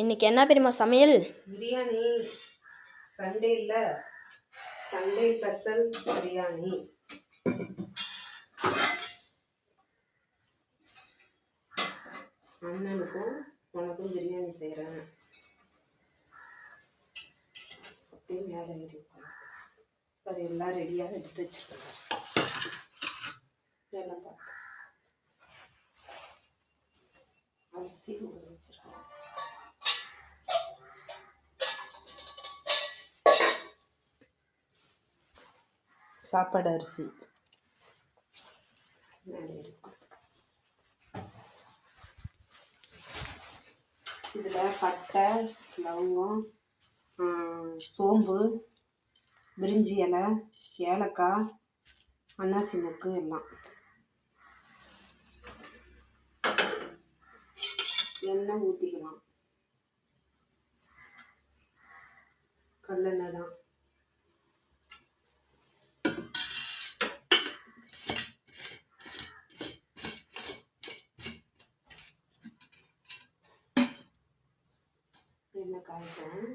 இன்னைக்கு என்ன பெரியம்மா சமையல்? பிரியாணி. சண்டே இல்ல, சண்டே ஸ்பெஷல் பிரியாணி. அண்ணனுக்கும் உனக்கும் பிரியாணி செய்கிறேன். அப்படியே மேலே ஏறிடுச்சு. அது எல்லாம் ரெடியாக எடுத்து வச்சுருக்கேன். எல்லாம் பார்த்து அரிசி ஊற வச்சிருக்கேன். சாப்பாடு அரிசி மேலே இருக்கும். இதில் பட்டை, லவங்கம், சோம்பு, பிரிஞ்சி இலை, ஏலக்காய், அன்னாசி மொக்கு எல்லாம். எண்ணெய் ஊற்றிக்கலாம். கடலெண்ணெய் தான். எண்ணெய் காய்க்கும்.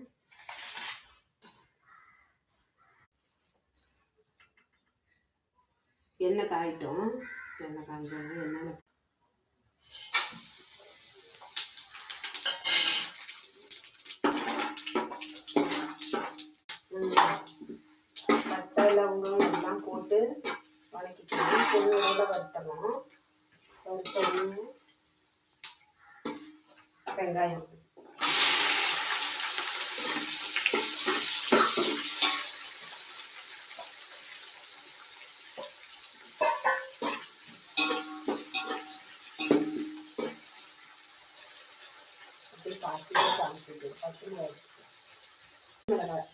எண்ணெய் காயிட்டோம். எண்ணெய் காய்ச்சோம். எண்ணெய் பட்டை, லவங்கம் எல்லாம் போட்டு வதக்கிக்கணும். பொண்ணோட வறுத்தணும். வறுத்தோன்னு வெங்காயம், பாசிட்டிவ் காமிச்சிட்டு பச்சை மிளகாய்,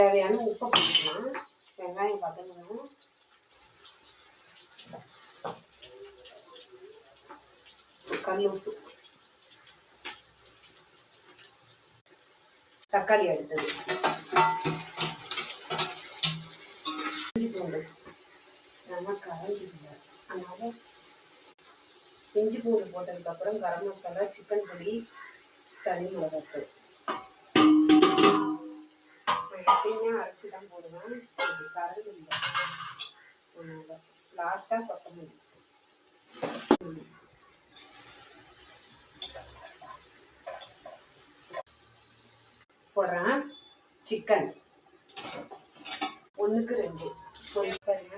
தேவையான உப்பை போட்டுக்கலாம். வெங்காயம் வதங்கணும். கல் உப்பு, தக்காளி எடுத்தது, இஞ்சி பூண்டு நல்லா கரைஞ்சிடுங்க. அதனால் இஞ்சி பூண்டு போட்டதுக்கப்புறம் கரம் மசாலா, சிக்கன் பொடி, தனி மிளகாத்தூள் எப்பயுமே அரைச்சி தான் போடுவேன். இது கரைஞ்சி இல்லை. அதனால் லாஸ்ட்டாக கொத்தமல்லி போடுறேன். சிக்கன் 1க்கு 2 பொரிப்பாருங்க.